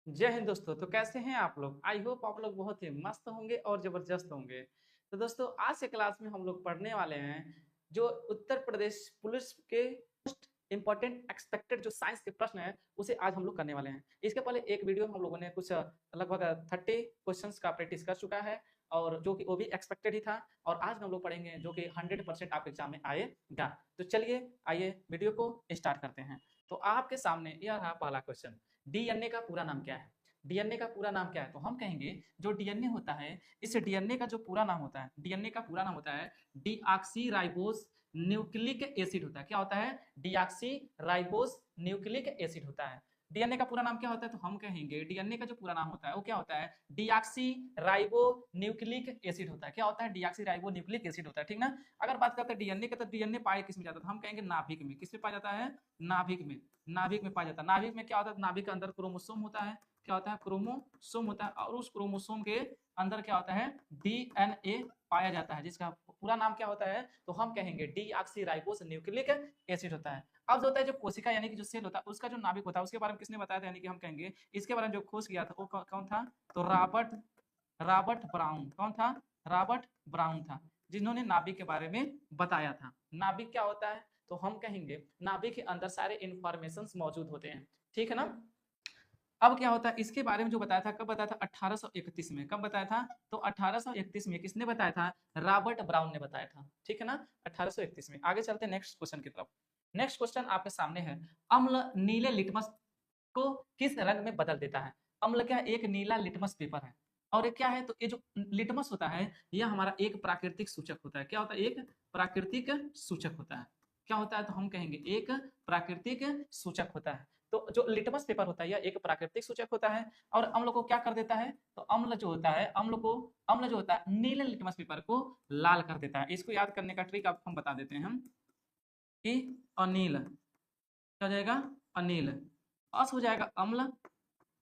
जय हिंद दोस्तों। तो कैसे हैं आप लोग? आई होप आप लोग बहुत ही मस्त होंगे और जबरदस्त होंगे। तो दोस्तों आज के क्लास में हम लोग पढ़ने वाले हैं जो उत्तर प्रदेश पुलिस के मोस्ट इंपॉर्टेंट एक्सपेक्टेड जो साइंस के प्रश्न हैं उसे आज हम लोग करने वाले हैं। इसके पहले एक वीडियो में हम लोगों ने कुछ लगभग 30 क्वेश्चंस का प्रैक्टिस कर चुका है और जो कि वो भी एक्सपेक्टेड ही था। और आज हम लोग पढ़ेंगे जो कि 100% आपके एग्जाम में आएगा। तो चलिए आइए वीडियो को स्टार्ट करते हैं। तो आपके सामने यह रहा पहला क्वेश्चन। डीएनए का पूरा नाम क्या है? डीएनए का पूरा नाम क्या है? तो हम कहेंगे जो डीएनए होता है, इस डीएनए का जो पूरा नाम होता है, डीएनए का पूरा नाम होता है डीऑक्सी न्यूक्लिक एसिड होता है। क्या होता है? डीऑक्सी न्यूक्लिक एसिड होता है। डीएनए का पूरा नाम क्या होता है? तो हम कहेंगे डीएनए का जो पूरा नाम होता है वो क्या होता है? डीऑक्सी न्यूक्लिक एसिड होता है। क्या होता है? डीऑक्सी न्यूक्लिक एसिड होता है। ठीक ना? अगर बात करते हैं डीएनए का, तो डीएनए पाया किस में जाता है? तो हम कहेंगे नाभिक में। किस में पाया जाता है? नाभिक में। नाभिक में पाया जाता है। नाभिक में क्या होता है? नाभिक के अंदर क्रोमोसोम होता है। क्या होता है? क्रोमोसोम होता है। और उस क्रोमोसोम के अंदर क्या होता है? डीएनए पाया जाता है, जिसका पूरा नाम क्या होता है? तो हम कहेंगे डीऑक्सी न्यूक्लिक एसिड होता है। अब जो होता है जो कोशिका यानी कि जो सेल होता है उसका जो नाभिक होता है उसके बारे में किसने बताया था? यानी कि हम कहेंगे इसके बारे में जो खोज किया था वो कौन था? तो रॉबर्ट रॉबर्ट ब्राउन। कौन था? रॉबर्ट ब्राउन था, जिन्होंने नाभिक के बारे में बताया था। नाभिक क्या होता है? तो हम कहेंगे नाभिक के अंदर सारे इंफॉर्मेशन मौजूद होते हैं। ठीक है ना? अब क्या होता है इसके बारे में जो बताया था, कब बताया था? 1831 में। कब बताया था? तो 1831 में। किसने बताया था? रॉबर्ट ब्राउन ने बताया था। ठीक है ना? 1831 में। आगे चलते हैं नेक्स्ट क्वेश्चन की तरफ। नेक्स्ट क्वेश्चन आपके सामने है। अम्ल नीले लिटमस को किस रंग में बदल देता है? अम्ल क्या? एक नीला लिटमस पेपर है। और ये क्या है? तो ये जो लिटमस होता है यह हमारा एक प्राकृतिक सूचक होता है। क्या होता है? एक प्राकृतिक सूचक होता है। क्या होता है? तो हम कहेंगे एक प्राकृतिक सूचक होता है। तो जो लिटमस पेपर होता है यह एक प्राकृतिक सूचक होता है। और अम्ल को क्या कर देता है? तो अम्ल जो होता है, अम्ल जो होता है नीले लिटमस पेपर को लाल कर देता है। इसको याद करने का ट्रिक आपको हम बता देते हैं हम कि अनिल क्या हो जाएगा? अनिल। अस हो जाएगा अम्ल।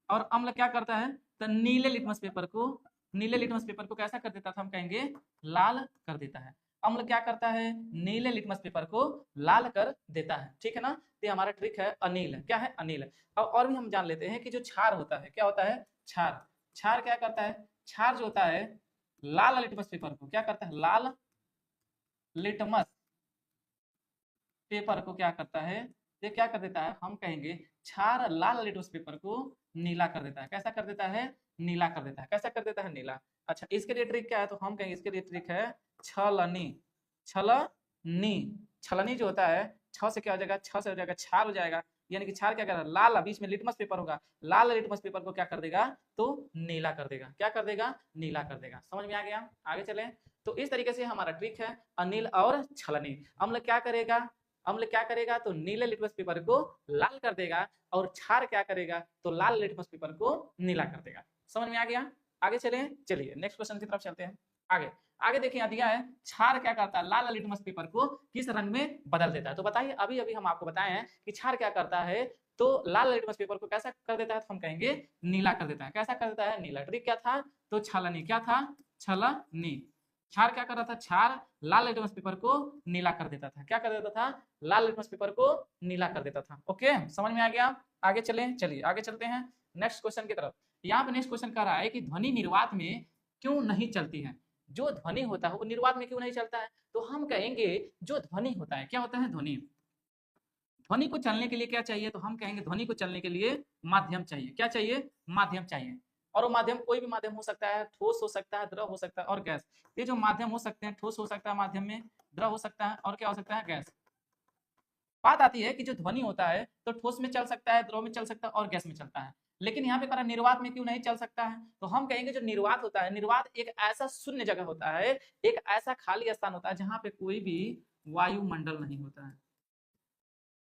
और अम्ल क्या करता है? तो नीले लिटमस पेपर को कैसा कर देता था? हम कहेंगे लाल कर देता है। अम्ल क्या करता है? नीले लिटमस पेपर को लाल कर देता है। ठीक है ना? तो हमारा ट्रिक है अनिल। क्या है? अनिल। और भी हम जान लेते हैं कि जो क्षार होता है, क्या होता है? क्षार। क्षार क्या करता है? क्षार जो होता है लाल लिटमस पेपर को क्या करता है? लाल लिटमस पेपर को क्या करता है? ये क्या कर देता है? हम कहेंगे क्षार लाल लिटमस पेपर को नीला कर देता है। कैसा कर देता है? नीला कर देता है। कैसा कर देता है? नीला। अच्छा, इसके लिए ट्रिक क्या है? तो हम कहेंगे इसके लिए ट्रिक है छलनी। छलनी। छलनी जो होता है, छ से क्या हो जाएगा? छ से हो जाएगा क्षार हो जाएगा। यानी कि क्षार क्या करेगा? लाल, बीच में लिटमस पेपर होगा, लाल लिटमस पेपर को क्या कर देगा? तो नीला कर देगा। क्या कर देगा? नीला कर देगा। समझ में आ गया? आगे चले। तो इस तरीके से हमारा ट्रिक है अनिल और छलनी। अम्ल क्या करेगा? अम्ल क्या करेगा? तो नीले लिटमस पेपर को लाल कर देगा। और क्षार क्या करेगा? तो लाल लिटमस पेपर को नीला कर देगा। समझ में आ गया? आगे चले। चलिए नेक्स्ट क्वेश्चन की तरफ चलते हैं। आगे आगे देखिए, यहाँ दिया है क्षार क्या करता है? लाल लिटमस पेपर को किस रंग में बदल देता है? तो बताइए, अभी अभी हम आपको बताए हैं कि क्षार क्या करता है तो लाल लिटमस पेपर को कैसा कर देता है? तो हम कहेंगे नीला कर देता है। कैसा कर देता है? नीला। ट्रिक क्या था? तो छलनी। क्या था? छलनी। क्षार क्या कर रहा था? क्षार लाल लिटमस पेपर को नीला कर देता था। क्या कर देता था? लाल लिटमस पेपर को नीला कर देता था। ओके, समझ में आ गया? आगे चले। चलिए आगे चलते हैं नेक्स्ट क्वेश्चन की तरफ। यहाँ पे नेक्स्ट क्वेश्चन कह रहा है कि ध्वनि निर्वात में क्यों नहीं चलती है? जो ध्वनि होता है वो निर्वात में क्यों नहीं चलता है? तो हम कहेंगे जो ध्वनि होता है, क्या होता है? ध्वनि। ध्वनि को चलने के लिए क्या चाहिए? तो हम कहेंगे ध्वनि को चलने के लिए माध्यम चाहिए। क्या चाहिए? माध्यम चाहिए। और वो माध्यम कोई भी माध्यम हो सकता है, ठोस हो सकता है, द्रव हो सकता है और गैस। ये जो माध्यम हो सकते हैं, ठोस हो सकता है माध्यम में, द्रव हो सकता है और क्या हो सकता है? गैस। बात आती है कि जो ध्वनि होता है तो ठोस में चल सकता है, द्रव में चल सकता है और गैस में चलता है। लेकिन यहाँ पे कह रहा निर्वात में क्यों नहीं चल सकता है? तो हम कहेंगे जो निर्वात होता है, निर्वात एक ऐसा शून्य जगह होता है, एक ऐसा खाली स्थान होता है जहां पे कोई भी वायुमंडल नहीं होता है,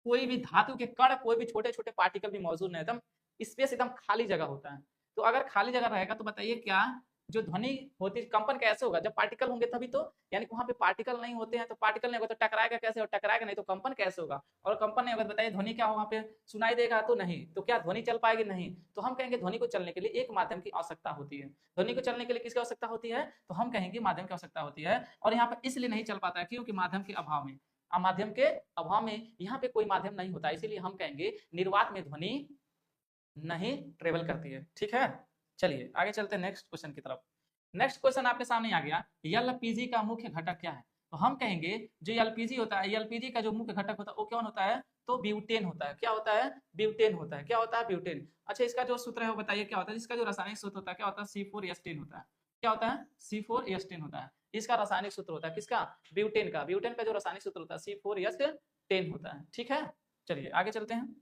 कोई भी धातु के कण, कोई भी छोटे छोटे पार्टिकल भी मौजूद नहीं, एकदम स्पेस, एकदम खाली जगह होता है। तो अगर खाली जगह रहेगा तो बताइए क्या जो ध्वनि होती है, कंपन कैसे होगा? जब पार्टिकल होंगे तभी तो। यानी कि वहां पे पार्टिकल नहीं होते हैं तो पार्टिकल नहीं होगा तो टकराएगा कैसे? और टकराएगा नहीं तो कंपन कैसे होगा? और कंपन नहीं होगा तो बताइए ध्वनि क्या होगा? वहां पे सुनाई देगा तो नहीं, तो क्या ध्वनि चल पाएगी? नहीं। तो हम कहेंगे ध्वनि को चलने के लिए एक माध्यम की आवश्यकता होती है। ध्वनि को चलने के लिए किसकी आवश्यकता होती है? तो हम कहेंगे माध्यम की आवश्यकता होती है। और यहाँ पर इसलिए नहीं चल पाता है क्योंकि माध्यम के अभाव में, माध्यम के अभाव में यहाँ पे कोई माध्यम नहीं होता, इसीलिए हम कहेंगे निर्वात में ध्वनि नहीं ट्रेवल करती है। ठीक है, चलिए आगे चलते हैं नेक्स्ट क्वेश्चन की तरफ। नेक्स्ट क्वेश्चन आपके सामने आ गया, एलपीजी का मुख्य घटक क्या है? तो हम कहेंगे जो एलपीजी होता है, एलपीजी का जो मुख्य घटक होता है वो कौन होता है? तो ब्यूटेन होता है। क्या होता है? ब्यूटेन होता है। क्या होता है? ब्यूटेन। अच्छा, इसका जो सूत्र है वो बताइए क्या होता है? इसका जो रासायनिक सूत्र होता है क्या होता है? C4H10 होता है। क्या होता है? C4H10 होता है। इसका रासायनिक सूत्र होता है किसका? ब्यूटेन का। ब्यूटेन का जो रासायनिक सूत्र होता है C4H10 होता है। ठीक है, चलिए आगे चलते हैं।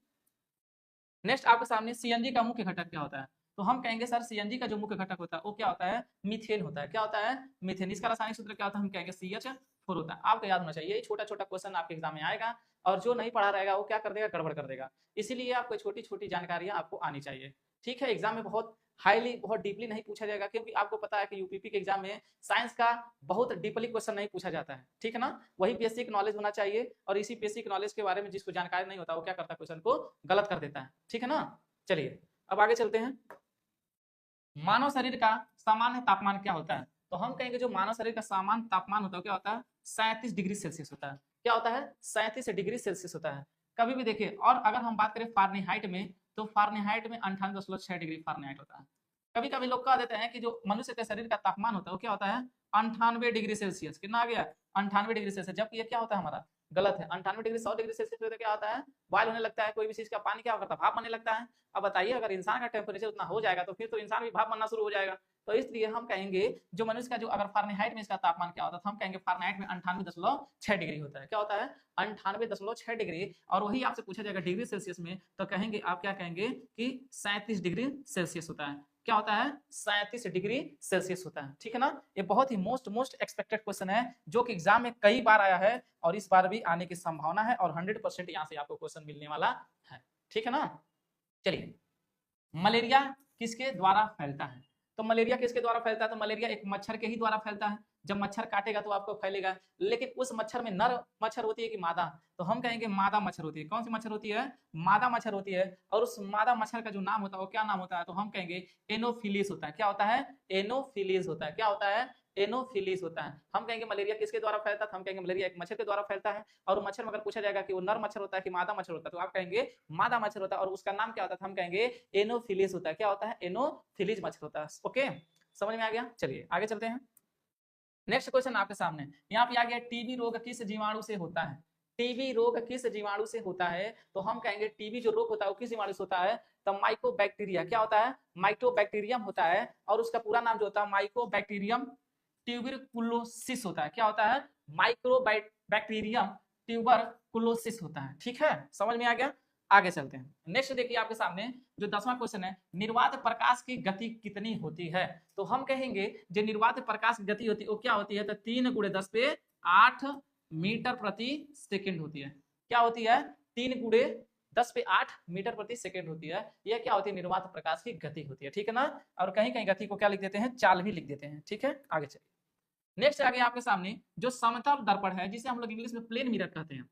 नेक्स्ट आपके सामने सीएनजी का मुख्य घटक क्या होता है? तो हम कहेंगे सर सीएनजी का जो मुख्य घटक होता है वो क्या होता है? मीथेन होता है। क्या होता है? मीथेन। इसका रासायनिक सूत्र क्या होता है? हम कहेंगे CH4 होता है। आपको याद होना चाहिए, ये छोटा छोटा क्वेश्चन आपके एग्जाम में आएगा और जो नहीं पढ़ा रहेगा वो क्या कर देगा? गड़बड़ कर देगा। इसीलिए आपको छोटी छोटी जानकारियां आपको आनी चाहिए। ठीक है, एग्जाम में बहुत हाईली बहुत डीपली नहीं पूछा जाएगा, क्योंकि आपको पता है कि यूपीपी के एग्जाम में साइंस का बहुत डीपली क्वेश्चन नहीं पूछा जाता है। ठीक है ना, वही बेसिक नॉलेज होना चाहिए, और इसी बेसिक नॉलेज के बारे में जिसको जानकारी नहीं होता वो क्या करता है? क्वेश्चन को गलत कर देता है। ठीक है ना, चलिए अब आगे चलते हैं। मानव शरीर का सामान्य तापमान क्या होता है? तो हम कहेंगे जो मानव शरीर का सामान्य तापमान होता है क्या होता है? 37 डिग्री सेल्सियस होता है। क्या होता है? 37 डिग्री सेल्सियस होता है। कभी भी देखिए, और अगर हम बात करें फारेनहाइट में, तो फारेनहाइट में 98.6 डिग्री फारेनहाइट होता है। कभी कभी लोग कह देते हैं कि जो मनुष्य के शरीर का तापमान होता है वो क्या होता है? 98 डिग्री सेल्सियस। कितना आ गया? 98 डिग्री सेल्सियस। जबकि ये क्या होता है हमारा? गलत है। 98 डिग्री 100 डिग्री सेल्सियस पे क्या होता है? बॉयल होने लगता है कोई भी चीज का, पानी क्या करता है? भाप बनने लगता है। अब बताइए, अगर इंसान का टेम्परेचर उतना हो जाएगा तो फिर तो इंसान भी भाप बनना शुरू हो जाएगा। तो इसलिए हम कहेंगे जो मनुष्य का जो अगर फारेनहाइट में इसका तापमान क्या होता है, तो हम कहेंगे फारेनहाइट में 98.6 डिग्री होता है। क्या होता है? 98.6 डिग्री। और वही आपसे पूछा जाएगा डिग्री सेल्सियस में, तो कहेंगे आप क्या कहेंगे कि 37 डिग्री सेल्सियस होता है। क्या होता है? 37 डिग्री सेल्सियस होता है। ठीक है ना, ये बहुत ही मोस्ट एक्सपेक्टेड क्वेश्चन है, जो कि एग्जाम में कई बार आया है और इस बार भी आने की संभावना है, और 100% यहाँ से आपको क्वेश्चन मिलने वाला है। ठीक है ना, चलिए मलेरिया किसके द्वारा फैलता है? तो मलेरिया किसके द्वारा फैलता है? तो मलेरिया एक मच्छर के ही द्वारा फैलता है। जब मच्छर काटेगा तो आपको फैलेगा, लेकिन उस मच्छर में नर मच्छर होती है कि मादा? तो हम कहेंगे मादा मच्छर होती है। कौन सी मच्छर होती है? मादा मच्छर होती है। और उस मादा मच्छर का जो नाम होता है वो क्या नाम होता है? तो हम कहेंगे एनोफिलीस होता है। क्या होता है? एनोफिलीस होता है। क्या होता है? एनोफिलीस होता है। हम कहेंगे मलेरिया किसके द्वारा फैलता है? हम कहेंगे मलेरिया एक मच्छर के द्वारा फैलता है। और मच्छर में अगर पूछा जाएगा कि वो नर मच्छर होता है कि मादा मच्छर होता है, तो आप कहेंगे मादा मच्छर होता है। और उसका नाम क्या होता है? हम कहेंगे एनोफिलीस होता है। क्या होता है? एनोफिलीस मच्छर होता है। ओके, समझ में आ गया? चलिए आगे चलते हैं। नेक्स्ट क्वेश्चन आपके सामने यहाँ पे आ गया, टीबी रोग किस जीवाणु से होता है? टीबी रोग किस जीवाणु से होता है? तो हम कहेंगे टीबी जो रोग होता है वो किस जीवाणु से होता है? तो माइकोबैक्टीरिया। क्या होता है? माइकोबैक्टीरियम होता है। और उसका पूरा नाम जो होता है माइकोबैक्टीरियम ट्यूबरकुलोसिस होता है। क्या होता है? माइक्रोबैक्टीरियम ट्यूबरकुलोसिस होता है। ठीक है, समझ में आ गया? आगे चलते हैं। नेक्स्ट देखिए आपके सामने जो 10वां क्वेश्चन है, निर्वात प्रकाश की गति कितनी होती है? तो हम कहेंगे जो निर्वात प्रकाश की गति होती है वो क्या होती है? तो 3 × 10⁸ मीटर प्रति सेकंड होती है। क्या होती है? 3 × 10⁸ मीटर प्रति सेकंड होती है। यह क्या होती है? निर्वात प्रकाश की गति होती है। ठीक है ना, और कहीं कहीं गति को क्या लिख देते हैं? चाल भी लिख देते हैं। ठीक है, आगे चलिए। नेक्स्ट आ गया आपके सामने जो समतल दर्पण है, जिसे हम लोग इंग्लिश में प्लेन मिरर कहते हैं।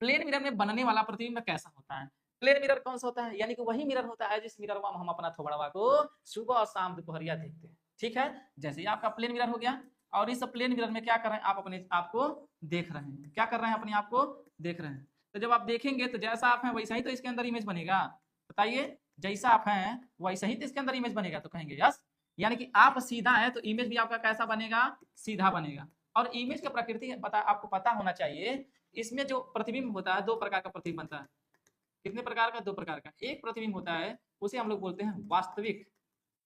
प्लेन मिरर में बनने वाला प्रतिबिंब कैसा होता है? प्लेन मिरर कौन सा होता है? यानी कि वही मिरर होता है जिस मिरर में हम अपना थोबड़वा को सुबह और शाम दोपहरिया देखते हैं। ठीक है, जैसे ही आपका प्लेन मिरर हो गया, और इस प्लेन मिरर में क्या कर रहे हैं? आप अपने आप को देख रहे हैं। क्या कर रहे हैं? अपने आप को देख रहे हैं। तो जब आप देखेंगे तो जैसा आप हैं वैसा ही तो इसके अंदर इमेज बनेगा। बताइए, जैसा आप हैं वैसा ही तो इसके अंदर इमेज बनेगा। तो कहेंगे यस, यानी कि आप सीधा है तो इमेज भी आपका कैसा बनेगा? सीधा बनेगा। और इमेज की प्रकृति आपको पता होना चाहिए। इसमें जो प्रतिबिंब होता है, 2 प्रकार का प्रतिबिंब बनता है। कितने प्रकार का? 2 प्रकार का। एक प्रतिबिंब होता है उसे हम लोग बोलते हैं वास्तविक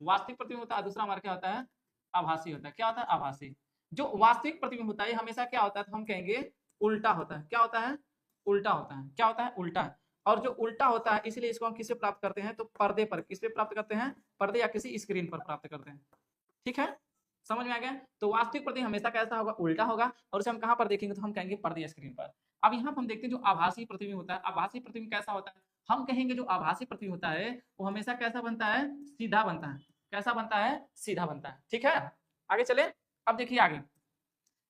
प्रतिबिंब होता है। दूसरा हमारा क्या होता है? आभासी होता है। क्या होता है? आभासी। जो वास्तविक प्रतिबिंब होता है हमेशा क्या होता है? तो हम कहेंगे उल्टा होता है। क्या होता है? उल्टा होता है। क्या होता है? उल्टा। और जो उल्टा होता है इसलिए इसको हम किससे प्राप्त करते हैं? तो पर्दे पर। किस पे प्राप्त करते हैं? पर्दे या किसी स्क्रीन पर प्राप्त करते हैं। ठीक है, समझ में आ गया? तो वास्तविक प्रतिबिंब हमेशा कैसा होगा? उल्टा होगा। और उसे हम कहां पर देखेंगे? तो हम कहेंगे पर्दे स्क्रीन पर। अब यहाँ हम देखते हैं जो आभासी प्रतिबिंब होता है। आभासी प्रतिबिंब कैसा होता है? हम कहेंगे जो आभासी प्रतिबिंब होता है वो हमेशा कैसा बनता है? सीधा बनता है। कैसा बनता है? सीधा बनता है। ठीक है, आगे चले। अब देखिए आगे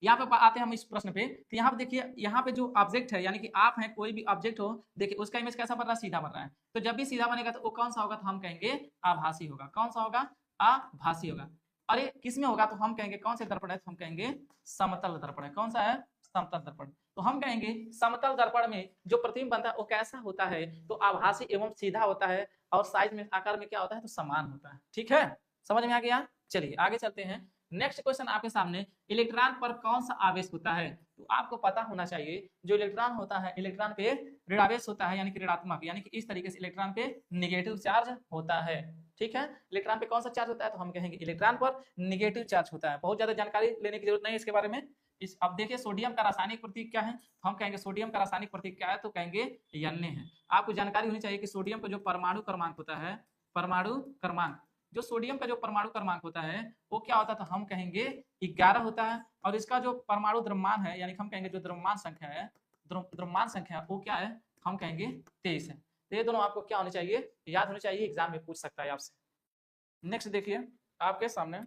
यहाँ पे आते हैं हम इस प्रश्न पे। तो यहाँ पे देखिए, यहाँ पे जो ऑब्जेक्ट है यानी कि आप हैं, कोई भी ऑब्जेक्ट हो, देखिए उसका इमेज कैसा बन रहा है? सीधा बन रहा है। तो जब भी सीधा बनेगा तो वो कौन सा होगा? तो हम कहेंगे आभासी होगा। कौन सा होगा? आभासी होगा। अरे किस में होगा? तो हम कहेंगे कौन से दर्पण है? तो हम कहेंगे समतल दर्पण है। कौन सा है? समतल दर्पण। तो हम कहेंगे समतल दर्पण में जो प्रतिबिंब बनता है वो कैसा होता है, तो आभासी एवं सीधा होता है और साइज में आकार में क्या होता है, तो समान होता है। ठीक है, समझ में आ गया। चलिए आगे चलते हैं। नेक्स्ट क्वेश्चन आपके सामने, इलेक्ट्रॉन पर कौन सा आवेश होता है, तो आपको पता होना चाहिए जो इलेक्ट्रॉन होता है, इलेक्ट्रॉन पे ऋणावेश होता है, यानी कि ऋणात्मक, यानी कि इस तरीके से इलेक्ट्रॉन पे नेगेटिव चार्ज होता है। ठीक है, इलेक्ट्रॉन पे कौन सा चार्ज होता है, तो हम कहेंगे इलेक्ट्रॉन पर नेगेटिव चार्ज होता है। बहुत ज्यादा जानकारी लेने की जरूरत नहीं है इसके बारे में। इस अब देखिए सोडियम का रासायनिक प्रतीक क्या है, हम कहेंगे सोडियम का रासायनिक प्रतीक क्या है, तो कहेंगे Na है। आपको जानकारी होनी चाहिए कि सोडियम का जो परमाणु क्रमांक होता है, परमाणु क्रमांक, जो सोडियम का जो परमाणु क्रमांक होता है वो क्या होता है, तो हम कहेंगे 11 होता है। और इसका जो परमाणु द्रव्यमान है, यानी हम कहेंगे जो द्रव्यमान संख्या है, द्रव्यमान संख्या वो क्या है, हम कहेंगे 23 है। तो ये दोनों आपको क्या होने चाहिए, याद होने चाहिए, एग्जाम में पूछ सकता है आपसे। नेक्स्ट देखिए आपके सामने,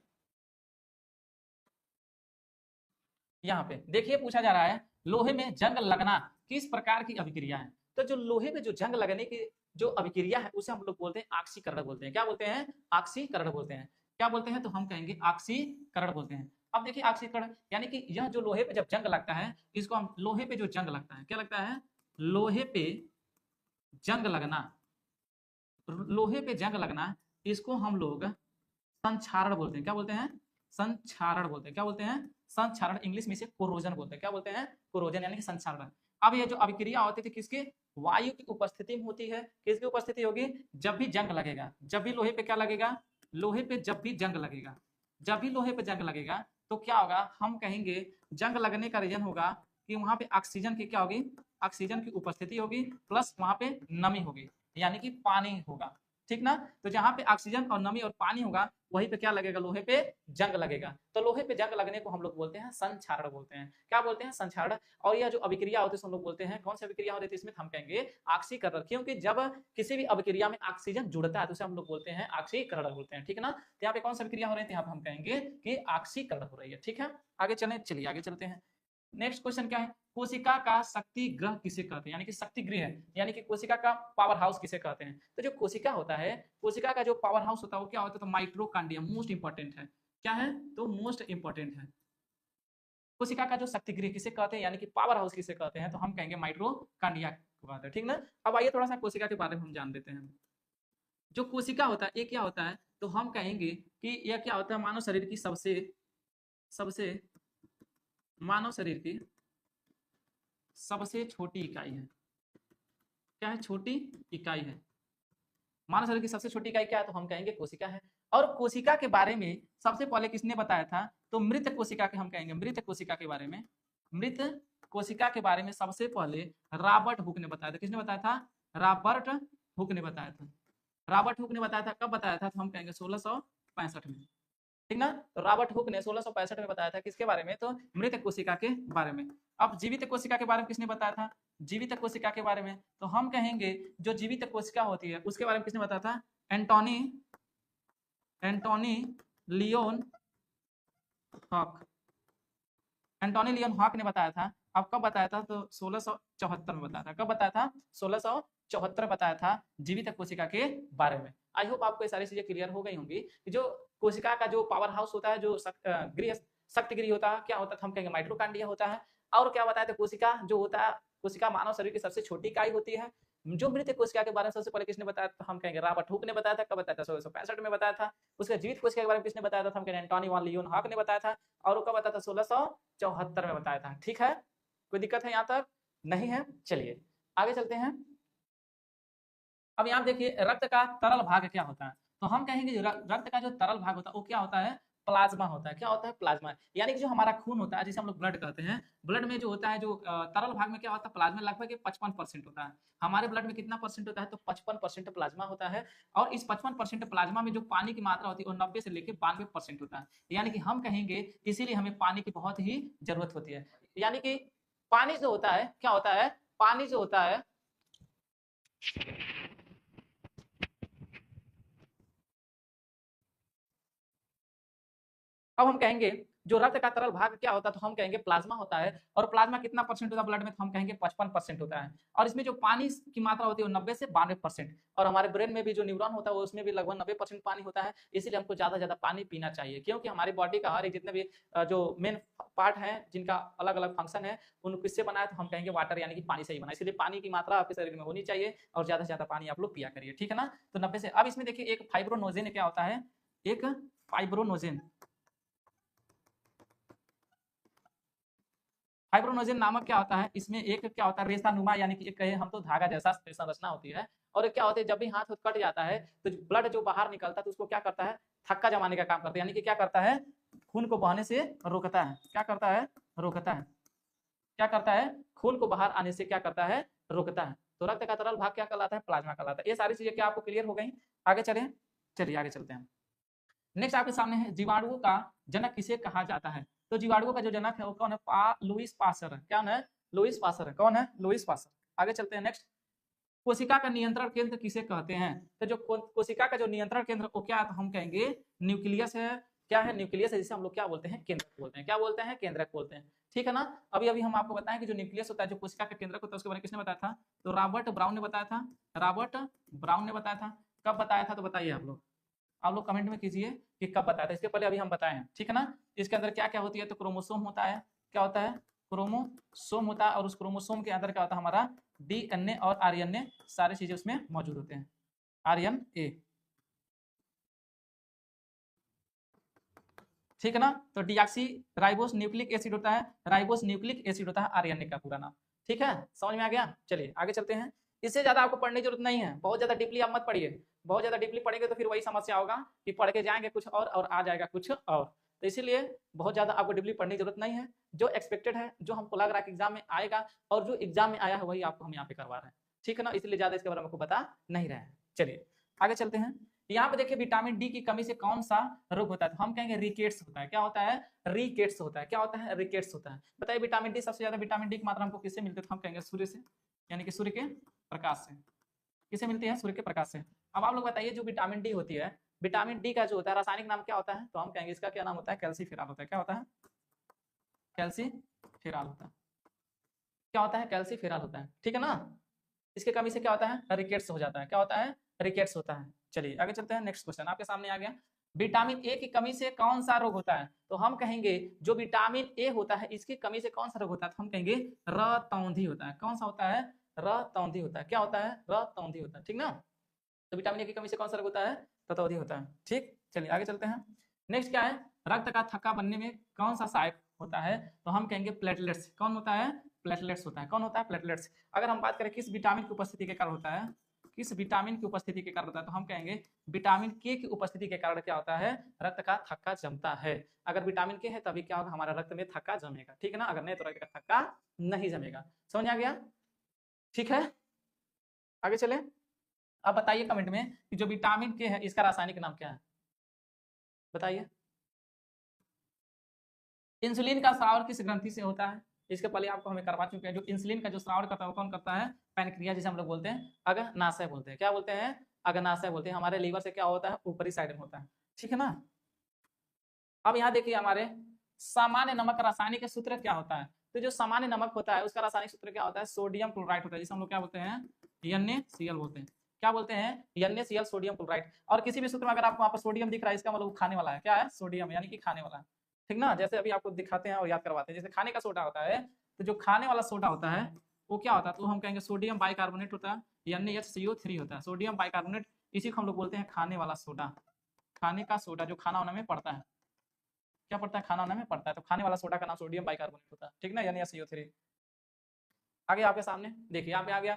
यहाँ पे देखिए पूछा जा रहा है लोहे में जंग लगना किस प्रकार की अभिक्रिया है। तो जो लोहे में जो जंग लगने की जो अभिक्रिया है उसे हम लोग बोलते हैं ऑक्सीकरण बोलते हैं। क्या बोलते हैं, ऑक्सीकरण बोलते हैं। क्या बोलते हैं, तो हम कहेंगे ऑक्सीकरण बोलते हैं। अब देखिए ऑक्सीकरण यानी कि यह जो लोहे पे जब जंग लगता है, इसको हम लोहे पे जो जंग लगता है, क्या लगता है, लोहे पे जंग लगना, लोहे पे जंग लगना, इसको हम लोग संक्षारण बोलते हैं। क्या बोलते हैं, संक्षारण बोलते हैं। क्या बोलते हैं, संक्षारण, इंग्लिश में इसे कोरोजन बोलते हैं। क्या बोलते हैं, कोरोजन यानी कि संक्षारण। अब ये जो अभिक्रिया होती थी किसकी, वायु की उपस्थिति में होती है। किसकी उपस्थिति होगी, जब भी जंग लगेगा, जब भी लोहे पे क्या लगेगा, लोहे पे जब भी जंग लगेगा, जब भी लोहे पे जंग लगेगा तो क्या होगा, हम कहेंगे जंग लगने का रीजन होगा कि वहां पे ऑक्सीजन की क्या होगी, ऑक्सीजन की उपस्थिति होगी, प्लस वहां पे नमी होगी, यानी कि पानी होगा। ठीक ना, तो जहां पे ऑक्सीजन और नमी और पानी होगा वहीं पे क्या लगेगा, लोहे पे जंग लगेगा। तो लोहे पे जंग लगने को हम लोग बोलते हैं संक्षारण बोलते हैं। क्या बोलते हैं, संक्षारण। और यह जो अभिक्रिया होती है हम लोग बोलते हैं, कौन सी अभिक्रिया होती है इसमें, हम कहेंगे ऑक्सीकरण। क्योंकि जब किसी भी अभिक्रिया में ऑक्सीजन जुड़ता है तो उसे हम लोग बोलते हैं ऑक्सीकरण बोलते हैं। ठीक है ना, तो यहाँ पे कौन सी अभिक्रिया हो रही है, यहाँ पे हम कहेंगे कि ऑक्सीकरण हो रही है। ठीक है, आगे चलें, चलिए आगे चलते हैं। नेक्स्ट क्वेश्चन क्या है, कोशिका का शक्ति ग्रह किसे कहते हैं, यानी कि शक्ति गृह है, यानी कि कोशिका का पावर हाउस किसे कहते हैं। तो जो कोशिका होता है, कोशिका का जो पावर हाउस होता है वो क्या होता है, तो माइटोकॉन्ड्रिया मोस्ट इंपॉर्टेंट है। क्या है, तो मोस्ट इंपॉर्टेंट है। कोशिका का जो शक्ति गृह किसे कहते हैं, यानी कि पावर हाउस किसे कहते हैं, तो हम कहेंगे माइटोकॉन्ड्रिया को कहते हैं। ठीक ना, अब आइए थोड़ा सा कोशिका के बारे में हम जान लेते हैं। जो कोशिका होता है ये क्या होता है, तो हम कहेंगे कि यह क्या होता है, मानव शरीर की सबसे सबसे मानव शरीर की सबसे छोटी इकाई है। क्या है, छोटी इकाई है। मानव शरीर की सबसे छोटी इकाई क्या है, तो हम कहेंगे कोशिका है। और कोशिका के बारे में सबसे पहले किसने बताया था, तो मृत कोशिका के, हम कहेंगे मृत कोशिका के बारे में, मृत कोशिका के बारे में सबसे पहले रॉबर्ट हुक ने बताया था। किसने बताया था, रॉबर्ट हुक ने बताया था। रॉबर्ट हुक ने बताया था, कब बताया था, तो हम कहेंगे 1665 में। ठीक ना, तो रॉबर्ट हुक ने 1665 में बताया था किसके बारे में, तो मृत कोशिका के बारे में। अब जीवित कोशिका के बारे में किसने बताया था, जीवित कोशिका के बारे में, तो हम कहेंगे जो जीवित कोशिका होती है उसके बारे में किसने बताया था, Antonie Antonie Leeuwenhoek. Antonie Leeuwenhoek ने बताया था। अब कब बताया था, तो 1674 में बताया था। कब बताया था, 1674 बताया था जीवित कोशिका के बारे में। आई होप आपको ये सारी चीजें क्लियर हो गई होंगी कि जो कोशिका का जो पावर हाउस होता है, जो गृह शक्ति गृह होता है, क्या होता है, हम कहेंगे माइटोकॉन्ड्रिया होता है। और क्या बताया था, कोशिका जो होता है, कोशिका मानव शरीर की सबसे छोटी इकाई होती है। जो मृत कोशिका के बारे में सबसे पहले किसने बताया, तो हम कहेंगे रॉबर्ट हुक ने बताया था। कब बताया था, 1665 में बताया था। उसके जीवित कोशिका के बारे में किसने बताया था, हम कहेंगे एंटोनी वॉन लियोन हॉक ने बताया था। और वो कब बताया था, 1674 में बताया था। ठीक है, कोई दिक्कत है यहाँ तक, नहीं है। चलिए आगे चलते हैं। अब यहाँ देखिए रक्त का तरल भाग क्या होता है, तो हम कहेंगे रक्त का जो तरल भाग होता है वो क्या होता है, प्लाज्मा होता है। क्या होता है, प्लाज्मा, यानी कि जो हमारा खून होता है जिसे हम लोग ब्लड कहते हैं, ब्लड में जो होता है, जो तरल भाग में क्या होता है, प्लाज्मा लगभग 55% होता है। हमारे ब्लड में कितना परसेंट होता है, तो 55% प्लाज्मा होता है। और इस 55% प्लाज्मा में जो पानी की मात्रा होती है वो 90 से लेकर 92% होता है। यानी कि हम कहेंगे इसीलिए हमें पानी की बहुत ही जरूरत होती है। यानी कि पानी जो होता है, क्या होता है, पानी जो होता है, अब हम कहेंगे जो रक्त का तरल भाग क्या होता है, तो हम कहेंगे प्लाज्मा होता है। और प्लाज्मा कितना परसेंट होता है ब्लड में, तो हम कहेंगे 55% होता है। और इसमें जो पानी की मात्रा होती है वो 90 से 92%। और हमारे ब्रेन में भी जो न्यूरॉन होता है उसमें भी लगभग 90% पानी होता है। इसीलिए हमको ज्यादा ज्यादा पानी पीना चाहिए, क्योंकि हमारी बॉडी का हर एक जितने भी जो मेन पार्ट है जिनका अलग अलग फंक्शन है उनको किससे बना है, तो हम कहेंगे वाटर यानी कि पानी से ही बना। इसलिए पानी की मात्रा आपके शरीर में होनी चाहिए और ज्यादा से ज्यादा पानी आप लोग पिया करिए, ठीक है ना। तो 90 से, अब इसमें देखिए एक फाइब्रोनोजेन क्या होता है, एक फाइब्रोनोजेन, फाइब्रोनोजेन नामक क्या होता है, इसमें एक क्या होता है रेशा यानी कि एक कहे हम तो धागा जैसा संरचना होती है। और क्या होता है जब भी हाथ कट जाता है तो ब्लड जो बाहर निकलता है तो उसको क्या करता है, थक्का जमाने का काम करता है, यानी कि क्या करता है, खून को बहने से रोकता है। क्या करता है, रोकता है। क्या करता है, खून को बाहर आने से क्या करता है, रोकता है। तो रक्त का तरल भाग क्या कहलाता है, प्लाज्मा कहलाता है। ये सारी चीजें क्या आपको क्लियर हो गई। आगे चलें, चलिए आगे चलते हैं। नेक्स्ट आपके सामने है जीवाणुओं का जनक किसे कहा जाता है। तो जीवाणुओं का जो जनक है वो कौन है, लुईस पास्चर है। क्या है, लुईस पास्चर है। कौन है, लुईस पास्चर। आगे चलते हैं नेक्स्ट। कोशिका का नियंत्रण केंद्र किसे कहते हैं। तो जो कोशिका का जो नियंत्रण केंद्र वो क्या है, तो हम कहेंगे न्यूक्लियस है। क्या है, न्यूक्लियस है, जिसे हम लोग क्या बोलते हैं, केंद्रक बोलते हैं। क्या बोलते हैं, केंद्रक बोलते हैं, ठीक है ना। अभी अभी हम आपको बताएं कि जो न्यूक्लियस होता है, जो कोशिका का केंद्रक होता है, उसके बारे में किसने बताया था, तो रॉबर्ट ब्राउन ने बताया था। रॉबर्ट ब्राउन ने बताया था। कब बताया था, तो बताइए आप लोग कमेंट में कीजिए कि कब बताया था। इसके पहले अभी हम बताए हैं, ठीक है ना। इसके अंदर क्या क्या होती है, तो क्रोमोसोम होता है। क्या होता है, क्रोमोसोम होता है। और उस क्रोमोसोम के अंदर क्या होता है, हमारा डीएनए और आरएनए सारी चीजें उसमें मौजूद होते हैं। आरएनए, ठीक है ना। तो डीऑक्सी राइबोस न्यूक्लिक एसिड होता है, राइबोस न्यूक्लिक एसिड होता है आरएनए का पूरा नाम, ठीक है। समझ में आ गया। चलिए आगे चलते हैं। इससे ज्यादा आपको पढ़ने की जरूरत नहीं है, बहुत ज्यादा डीपली आप मत पढ़िए। बहुत ज्यादा डीपली पढ़ेंगे तो फिर वही समस्या होगा कि पढ़ के जाएंगे कुछ और आ जाएगा कुछ और। तो इसीलिए बहुत ज्यादा आपको डीपली पढ़ने की जरूरत नहीं है। जो एक्सपेक्टेड है, जो हमको लग रहा है कि एग्जाम में आएगा और जो एग्जाम में आया है वही आपको हम यहाँ पे करवा रहे हैं, ठीक है ना। इसलिए ज्यादा इसके बारे में आपको बता नहीं रहे हैं। चलिए आगे चलते हैं। यहाँ पे देखिए विटामिन डी की कमी से कौन सा रोग होता है, तो हम कहेंगे रिकेट्स होता है। क्या होता है, रिकेट्स होता है। क्या होता है, रिकेट्स होता है। बताइए विटामिन डी, सबसे ज्यादा विटामिन डी की मात्रा हमको किससे मिलती है, तो हम कहेंगे सूर्य से, यानी कि सूर्य के प्रकाश से। किसे मिलती है, सूर्य के प्रकाश से। अब आप लोग बताइए जो विटामिन डी होती है, विटामिन डी का जो होता है रासायनिक नाम क्या होता है, तो हम कहेंगे इसका क्या नाम होता है, कैल्सीफेरॉल होता है। क्या होता है, कैल्सीफेरॉल होता है। क्या होता है, कैल्सीफेरॉल होता है, ठीक है ना। इसके कमी से क्या होता है, रिकेट्स हो जाता है। क्या होता है, रिकेट्स होता है। चलिए आगे चलते हैं। नेक्स्ट क्वेश्चन आपके सामने आ गया। विटामिन ए की कमी से कौन सा रोग होता है, तो हम कहेंगे जो विटामिन ए होता है इसकी कमी से कौन सा रोग होता है, तो हम कहेंगे रतौंधी होता है। कौन सा होता है, रतौंधी होता है। क्या होता है, रतौंधी होता है, ठीक ना। तो विटामिन ए की कमी से कौन सा रोग होता है, रतौंधी होता है, ठीक। चलिए आगे चलते हैं। नेक्स्ट क्या है, रक्त का थक्का बनने में कौन सा सहायक होता है, तो हम कहेंगे प्लेटलेट्स। कौन होता है, प्लेटलेट्स होता है। कौन होता है, प्लेटलेट्स। अगर हम बात करें किस विटामिन की उपस्थिति के कारण होता है, किस विटामिन की उपस्थिति के कारण होता है, तो हम कहेंगे विटामिन के की उपस्थिति के कारण क्या होता है, रक्त का थक्का जमता है। अगर विटामिन के है तभी क्या होगा, हमारा रक्त में थक्का जमेगा, ठीक है ना। अगर नहीं तो रक्त का थक्का नहीं जमेगा। समझ आ गया, ठीक है। आगे चले। अब बताइए कमेंट में कि जो विटामिन के है इसका रासायनिक नाम क्या है, बताइए। इंसुलिन का स्राव किस ग्रंथि से होता है, इसके पहले आपको हमें करवा चुके हैं। जो इंसुलिन का जो स्राव करता है वो कौन करता है, पैनक्रिया, जिसे हम लोग बोलते हैं अग्नाशय बोलते हैं। क्या बोलते हैं, अग्नाशय बोलते हैं। हमारे लीवर से क्या होता है, ऊपरी साइड में होता है, ठीक है ना। अब यहाँ देखिए हमारे सामान्य नमक रासायनिक सूत्र क्या होता है, तो जो सामान्य नमक होता है उसका रासायनिक सूत्र क्या होता है, सोडियम क्लोराइड होता है, जिसे हम लोग क्या बोलते हैं, NaCl बोलते हैं। क्या बोलते हैं, NaCl, सोडियम क्लोराइड। और किसी भी सूत्र में अगर आपको वहाँ पर सोडियम दिख रहा है इसका मतलब खाने वाला है। क्या है, सोडियम यानी कि खाने वाला है, ठीक ना। जैसे अभी आपको दिखाते हैं और याद करवाते हैं, जैसे खाने का सोडा होता है, तो जो खाने वाला सोडा होता है वो क्या होता है, तो हम कहेंगे सोडियम बाइकार्बोनेट होता है, NaHCO3 होता है, सोडियम बाइकार्बोनेट। इसी को हम लोग बोलते हैं खाने वाला सोडा। खाने का सोडा जो खाना वाना में पड़ता है, क्या पड़ता है, खाना वाना में पड़ता है, तो खाने वाला सोडा का नाम सोडियम बाइकार्बोनेट होता है, ठीक ना, NaCO3। आगे आपके सामने देखिए यहाँ पे आ गया,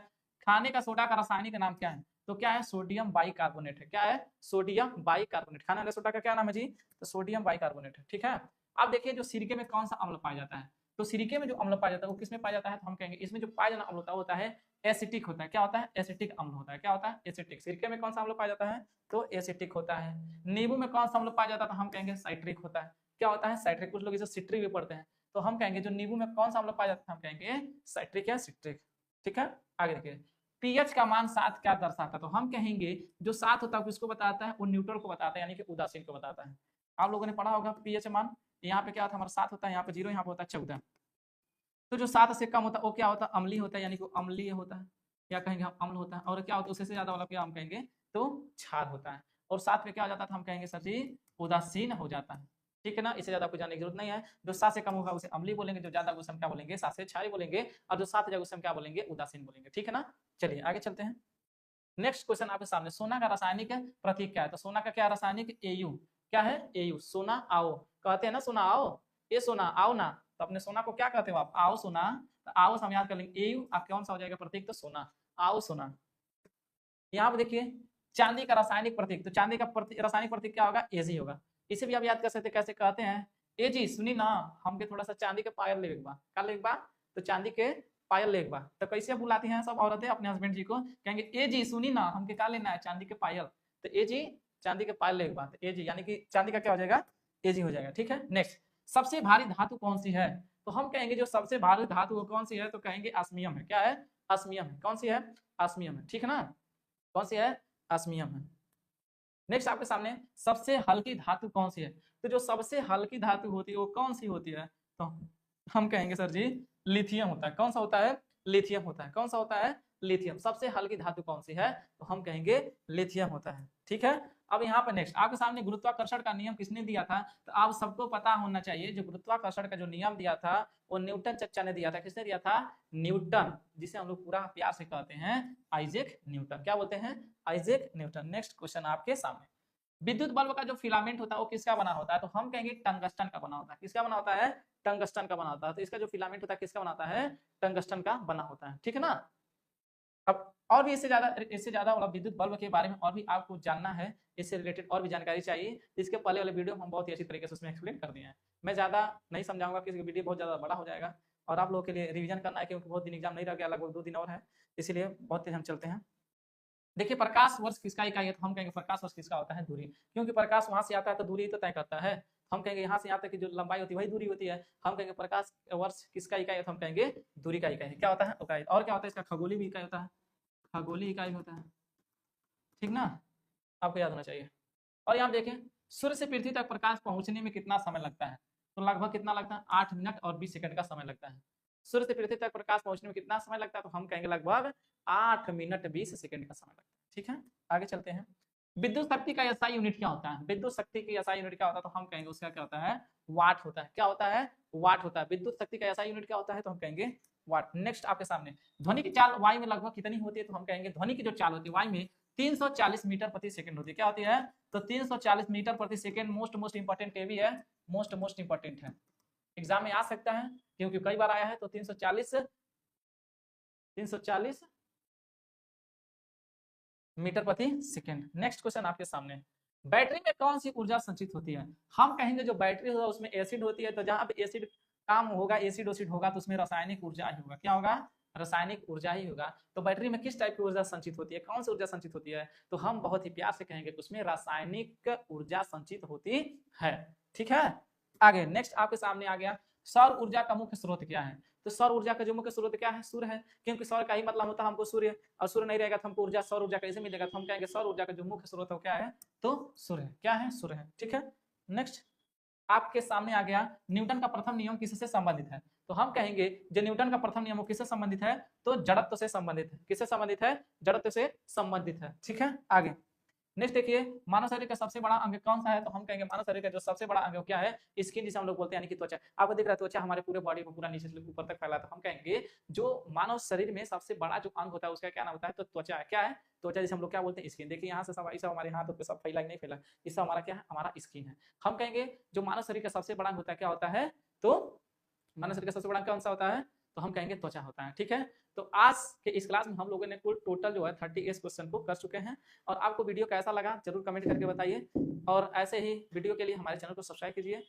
खाने का सोडा का रासायनिक नाम क्या है, तो क्या है, सोडियम बाइकार्बोनेट है। क्या है, सोडियम बाइकार्बोनेट। खाने वाले सोडा का क्या नाम है जी, तो सोडियम बाइकार्बोनेट है, ठीक है। अब देखिए जो सिरके में कौन सा अम्ल पाया जाता है, तो सिरके में जो अम्ल पाया जाता है वो किसमें पाया जाता है, तो हम कहेंगे इसमें जो पाया जाना अम्ल होता है एसिटिक होता है। क्या होता है, एसिटिक अम्ल होता है। क्या होता है, एसिटिक। सिरके में कौन सा अम्ल पाया जाता है, तो एसिटिक होता है। नींबू में कौन सा अम्ल पाया जाता है, तो हम कहेंगे साइट्रिक होता है। क्या होता है, साइट्रिक। कुछ लोग इसे सिट्रिक भी पढ़ते हैं, तो हम कहेंगे जो नींबू में कौन सा अम्ल पाया जाता है, हम कहेंगे साइट्रिक या सिट्रिक, ठीक है। आगे देखिए, पीएच का मान 7 क्या दर्शाता है, तो हम कहेंगे जो 7 होता है किसको बताता है, वो न्यूट्रल को बताता है, यानी कि उदासीन को बताता है। आप लोगों ने पढ़ा होगा पीएच मान, यहाँ पे क्या होता है हमारा 7 होता है, यहाँ पे 0, यहाँ पे होता है 14। तो जो 7 से कम होता है वो क्या होता है, अम्लीय होता है, यानी कि अम्लीय होता है, क्या कहेंगे हम, अम्ल होता है। और क्या होता है उससे ज्यादा वाला क्या हम कहेंगे, तो क्षार होता है। और 7 पे क्या हो जाता है, हम कहेंगे सर जी उदासीन हो जाता है। ठीक है ना, इससे ज्यादा आपको जानने की जरूरत नहीं है। जो 7 से कम होगा उसे अम्लीय बोलेंगे, जो ज्यादा उसे हम क्या बोलेंगे, 7 से क्षारीय बोलेंगे, और जो 7 से ज्यादा उसे हम क्या बोलेंगे, उदासीन बोलेंगे। ठीक है ना, चलिए आगे चलते हैं। नेक्स्ट क्वेश्चन आपके सामने, सोना का रासायनिक प्रतीक क्या है। तो सोना का क्या रासायनिक, एयू, क्या है, एयू। सोना आओ, कहते हैं ना सोना आओ, ये सोना आओ ना, तो अपने सोना को क्या कहते हो आप, आओ सोना। तो आओ से हम याद कर लेंगे, एयू आप कौन सा हो जाएगा प्रतीक, तो सोना, आओ सोना। यहाँ पे देखिए चांदी का रासायनिक प्रतीक, तो चांदी का रासायनिक प्रतीक क्या होगा, एजी होगा। इसे भी आप याद कर सकते, कैसे कहते हैं, एजी सुनी ना, हमके थोड़ा सा चांदी के पायल ले एक बार, का ले एक बार, तो चांदी के पायल ले एक बार। तो कैसे बुलाती हैं सब औरतें अपने हस्बैंड जी को, कहेंगे ए जी सुनी ना, हमके का लेना है, चांदी के पायल। तो ए जी चांदी के पायल ले एक बार, ए जी यानी कि चांदी का क्या हो जाएगा, ए जी हो जाएगा। ठीक है, नेक्स्ट, सबसे भारी धातु कौन सी है। तो हम कहेंगे जो सबसे भारी धातु वो कौन सी है, तो कहेंगे ऑस्मियम है। क्या है, ऑस्मियम है। कौन सी है, ऑस्मियम है। ठीक है ना, कौन सी है, ऑस्मियम है। नेक्स्ट आपके सामने, सबसे हल्की धातु कौन सी है। तो जो सबसे हल्की धातु होती है वो कौन सी होती है, तो हम कहेंगे सर जी लिथियम होता है। कौन सा होता है, लिथियम होता है। कौन सा होता है, लिथियम। सबसे हल्की धातु कौन सी है, तो हम कहेंगे लिथियम होता है। ठीक है, अब यहाँ पर नेक्स्ट आपके सामने गुरुत्वाकर्षण का नियम किसने दिया था, तो आप सबको पता होना चाहिए जो गुरुत्वाकर्षण का जो नियम दिया था वो न्यूटन चचा ने दिया था। किसने दिया था, न्यूटन, जिसे हम लोग पूरा प्यार से कहते हैं आइजैक न्यूटन। क्या बोलते हैं, आइजैक न्यूटन। नेक्स्ट क्वेश्चन आपके सामने, विद्युत बल्ब का जो फिलामेंट होता है वो किसका बना होता है, तो हम कहेंगे टंगस्टन का बना होता है। किसका बना होता है, टंगस्टन का बना होता है। तो इसका जो फिलामेंट होता है किसका बना होता है, टंगस्टन का बना होता है। ठीक है ना, अब और भी इससे ज्यादा मतलब विद्युत बल्ब के बारे में और भी आपको जानना है, इससे रिलेटेड और भी जानकारी चाहिए, इसके पहले वाले वीडियो हम बहुत ही अच्छी तरीके से उसमें एक्सप्लेन कर दिए हैं। मैं ज्यादा नहीं समझाऊंगा क्योंकि वीडियो बहुत ज्यादा बड़ा हो जाएगा और आप लोगों के लिए रिवीजन करना है, क्योंकि बहुत दिन एग्जाम नहीं रह गया, लगभग 2 दिन और है, इसीलिए बहुत तेज हम चलते हैं। देखिए प्रकाश वर्ष किसका इकाई है, तो हम कहेंगे प्रकाश वर्ष किसका होता है, दूरी, क्योंकि प्रकाश वहां से आता है तो दूरी तो तय करता है। हम कहेंगे यहाँ से यहाँ तक की जो लंबाई होती है वही दूरी होती है। हम कहेंगे प्रकाश वर्ष किसका इकाई है, तो हम कहेंगे दूरी का इकाई है। क्या होता है, इकाई। और क्या होता है, इसका खगोलीय भी इकाई होता है, खगोलीय इकाई होता है। ठीक ना, आपको याद होना चाहिए। और यहाँ देखें, सूर्य से पृथ्वी तक प्रकाश पहुंचने में कितना समय लगता है, तो लगभग कितना लगता है, 8 मिनट और 20 सेकंड का समय लगता है। सूर्य से पृथ्वी तक प्रकाश पहुंचने में कितना समय लगता है, तो हम कहेंगे लगभग 8 मिनट 20 सेकंड का समय लगता है। ठीक है, आगे चलते हैं। विद्युत शक्ति का एसआई यूनिट क्या होता है, विद्युत शक्ति की एसआई यूनिट क्या होता है, तो हम कहेंगे उसका क्या होता है, वाट होता है। क्या होता है, वाट होता है। विद्युत शक्ति का एसआई यूनिट क्या होता है, तो हम कहेंगे वाट। नेक्स्ट आपके सामने, ध्वनि की चाल वायु में लगभग कितनी होती है, तो हम कहेंगे ध्वनि की जो चाल होती है वायु में 340 मीटर प्रति सेकंड होती है। क्या होती है, तो 340 मीटर प्रति सेकंड। मोस्ट इंपॉर्टेंट ये भी है, मोस्ट इंपॉर्टेंट है, एग्जाम में आ सकता है क्योंकि कई बार आया है। तो 340 मीटर प्रति सेकंड। नेक्स्ट क्वेश्चन आपके सामने, बैटरी में कौन सी ऊर्जा संचित होती है। हम कहेंगे जो बैटरी होगा उसमें एसिड होती है, तो जहां पे एसिड काम होगा, एसिड ओसिड होगा, तो उसमें रासायनिक ऊर्जा ही होगा। क्या होगा, रासायनिक ऊर्जा ही होगा। तो बैटरी में किस टाइप की ऊर्जा संचित होती है, कौन सी ऊर्जा संचित होती है, तो हम बहुत ही प्यार से कहेंगे कि उसमें रासायनिक ऊर्जा संचित होती है। ठीक है, आगे नेक्स्ट आपके सामने आ गया, सौर ऊर्जा का मुख्य स्रोत क्या है। तो सौर ऊर्जा का जो मुख्य स्रोत क्या है, सूर्य है, क्योंकि सौर का ही मतलब होता है हमको सूर्य, और सूर्य नहीं रहेगा तो हमको ऊर्जा, सौर ऊर्जा कैसे मिलेगा, तो हम कहेंगे सौर ऊर्जा का जो मुख्य स्रोत है क्या है, तो सूर्य है। क्या है, सूर्य है। ठीक है, नेक्स्ट आपके सामने आ गया, न्यूटन का प्रथम नियम किससे संबंधित है। तो हम कहेंगे जो न्यूटन का प्रथम नियम किससे संबंधित है, तो जड़त्व से संबंधित है। किससे संबंधित है, जड़त्व से संबंधित है। ठीक है, आगे नेक्स्ट देखिए, मानव शरीर का सबसे बड़ा अंग कौन सा है, तो हम कहेंगे मानव शरीर का जो सबसे बड़ा अंग क्या है, स्किन, जिसे हम लोग बोलते हैं, यानी कि त्वचा। आपको दिख रहा है त्वचा हमारे पूरे बॉडी को पूरा नीचे से ऊपर तक फैला, तो हम कहेंगे जो मानव शरीर में सबसे बड़ा जो अंग होता है उसका क्या नाम होता है, तो त्वचा है। क्या है, त्वचा, जिसे हम लोग क्या बोलते हैं, स्किन। देखिए यहाँ से सब ऐसा हमारे हाथ पे सब फैला नहीं फैला, इससे हमारा क्या है, हमारा स्किन है। हम कहेंगे जो मानव शरीर का सबसे बड़ा अंग होता है क्या होता है, तो मानव शरीर का सबसे बड़ा कौन सा होता है, तो हम कहेंगे त्वचा होता है। ठीक है, तो आज के इस क्लास में हम लोगों ने कुल टोटल जो है 38 क्वेश्चन को कर चुके हैं। और आपको वीडियो कैसा लगा जरूर कमेंट करके बताइए, और ऐसे ही वीडियो के लिए हमारे चैनल को सब्सक्राइब कीजिए।